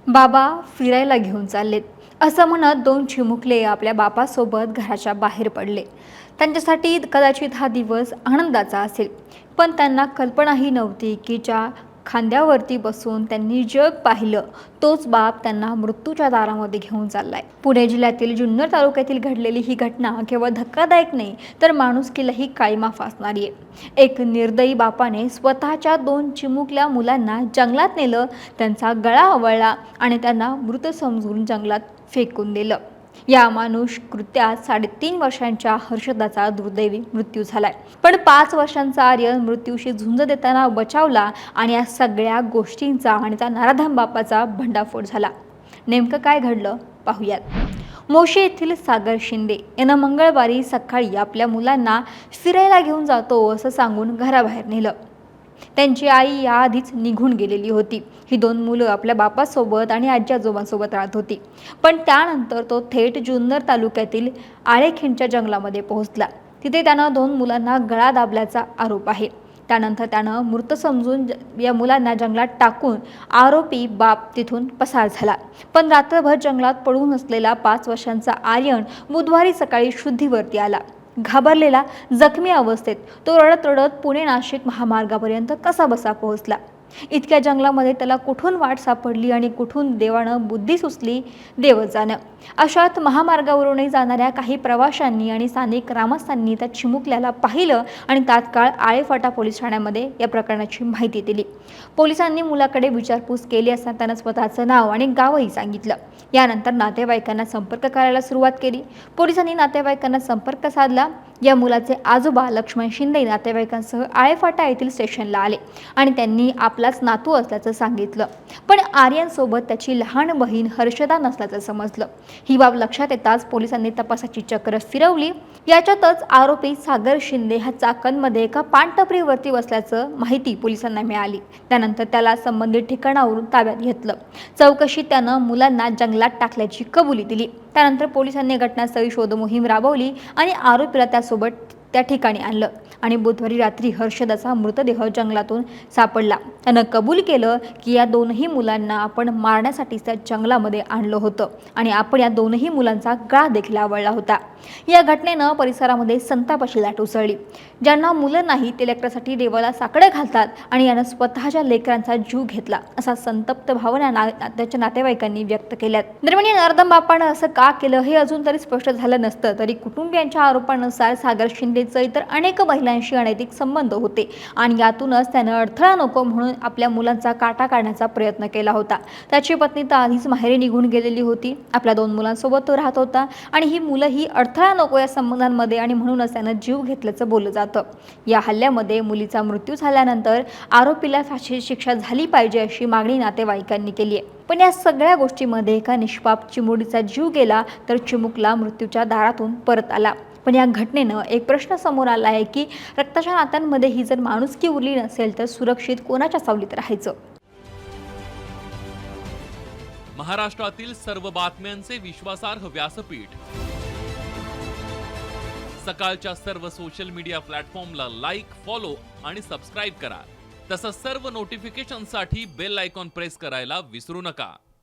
बाबा फिरायला घेऊन चाललेत असं म्हणत दोन चिमुकले आपल्या बापासोबत घराच्या बाहेर पडले. त्यांच्यासाठी कदाचित हा दिवस आनंदाचा असेल, पण त्यांना कल्पनाही नव्हती की ज्या खांद्यावरती बसून त्यांनी जग पाहिलं तोच बाप त्यांना मृत्यूच्या दारामध्ये घेऊन चाललाय. पुणे जिल्ह्यातील जुन्नर तालुक्यातील घडलेली ही घटना केवळ धक्कादायक नाही तर माणुसकीलाही काळीमा फासणारी आहे. एक निर्दयी बापाने स्वतःच्या दोन चिमुकल्या मुलांना जंगलात नेलं, त्यांचा गळा आवळला आणि त्यांना मृत समजून जंगलात फेकून दिलं. या अमानुष कृत्यात 3.5 वर्षांच्या हर्षदाचा दुर्दैवी मृत्यू झालाय. पण 5 वर्षांचा आर्यन मृत्यूशी झुंज देताना बचावला आणि या सगळ्या गोष्टींचा आणि त्या नराधम बापाचा भंडाफोड झाला. नेमकं काय घडलं पाहूयात. मोशी येथील सागर शिंदे यांना मंगळवारी सकाळी आपल्या मुलांना फिरायला घेऊन जातो असं सांगून घराबाहेर नेलं. त्यांची आई याआधीच निघून गेलेली होती. ही दोन मुलं आपल्या बापासोबत आणि आजी आजोबांसोबत राहत होती. पण त्यानंतर तो थेट जुन्नर तालुक्यातील आळेखिंडच्या जंगलामध्ये पोहोचला. तिथे त्यानं दोन मुलांना गळा दाबल्याचा आरोप आहे. त्यानंतर त्यानं मृत समजून या मुलांना जंगलात टाकून आरोपी बाप तिथून पसार झाला. पण रात्रभर जंगलात पडून असलेला 5 वर्षांचा आर्यन बुधवारी सकाळी शुद्धीवरती आला. घाबरलेला जखमी अवस्थेत तो रडत रडत पुणे नाशिक महामार्गापर्यंत कसा बसा पोहोचला. इतक्या जंगलामध्ये त्याला कुठून वाट सापडली आणि कुठून देवानं बुद्धी सुचली देवच जाणं. अशात महामार्गावरूनही जाणाऱ्या काही प्रवाशांनी आणि स्थानिक ग्रामस्थांनी त्या चिमुकल्याला पाहिलं आणि तात्काळ आळेफाटा पोलीस ठाण्यामध्ये या प्रकरणाची माहिती दिली. पोलिसांनी मुलाकडे विचारपूस केली असता त्यानं स्वतःचं नाव आणि गावही सांगितलं. यानंतर नातेवाईकांना संपर्क करायला सुरुवात केली. पोलिसांनी नातेवाईकांना संपर्क साधला. या मुलाचे आजोबा लक्ष्मण शिंदे नातेवाईकांसह आळेफाटा येथील स्टेशनला आले आणि त्यांनी आपलाच नातू असल्याचं सांगितलं. पण आर्यनसोबत त्याची लहान बहीण हर्षदा नसल्याचं समजलं. ही बाब लक्षात येताच पोलिसांनी तपासाची चक्र फिरवली. याच्यातच आरोपी सागर शिंदे हा चाकणमध्ये एका पानटपरीवरती बसल्याचं माहिती पोलिसांना मिळाली. त्यानंतर त्याला संबंधित ठिकाणावरून ताब्यात घेतलं. चौकशीत त्यानं मुलांना जंगलात टाकल्याची कबुली दिली. त्यानंतर पोलिसांनी घटनास्थळी शोध मोहीम राबवली आणि आरोपीला त्यासोबत त्या ठिकाणी आणलं आणि बुधवारी रात्री हर्षदाचा मृतदेह जंगलातून सापडला. त्यानं कबूल केलं की या दोनही मुलांना आपण मारण्यासाठी त्या जंगलामध्ये आणलं होतं आणि आपण या दोनही मुलांचा गळा देखील आवळला होता. या घटनेनं परिसरामध्ये संतापाची लाट उसळली. ज्यांना मुलं नाही ते लेकरासाठी देवाला साकडं घालतात आणि यानं स्वतःच्या लेकरांचा जीव घेतला असा संतप्त भावना त्याच्या नातेवाईकांनी व्यक्त केल्यात. दरम्यान या नराधम बापानं असं का केलं हे अजून तरी स्पष्ट झालं नसतं तरी कुटुंबियांच्या आरोपानुसार सागर शिंदेचं इतर अनेक महिलांशी अनैतिक संबंध होते आणि यातूनच त्यानं अडथळा नको म्हणून आपल्या मुलांचा काटा काढण्याचा प्रयत्न केला होता. त्याची पत्नी तर आधीच माहेरी निघून गेलेली होती. आपल्या 2 मुलांसोबत तो राहत होता आणि ही मुलं ही अडथळा नको या संबंधांमध्ये आणि म्हणूनच त्यानं जीव घेतल्याचं बोललं जातं. या हल्ल्यामध्ये मुलीचा मृत्यू झाल्यानंतर आरोपीला फाशीची शिक्षा झाली पाहिजे अशी मागणी नातेवाईकांनी केली आहे. पण या सगळ्या गोष्टीमध्ये एका निष्पाप चिमुडीचा जीव गेला तर चिमुकला मृत्यूच्या दारातून परत आला. पण या घटनेनं एक प्रश्न समोर आला आहे की रक्ताच्या नात्यांमध्ये ही जर माणुसकी उरली नसेल तर सुरक्षित कोणाच्या सावलीत राहायचं. महाराष्ट्रातील सर्व बातम्यांचे विश्वासार्ह व्यासपीठ सकाळच्या सर्व सोशल मीडिया प्लॅटफॉर्मला लाईक, फॉलो आणि सबस्क्राईब करा. तसंच सर्व नोटिफिकेशनसाठी बेल आयकॉन प्रेस करायला विसरू नका.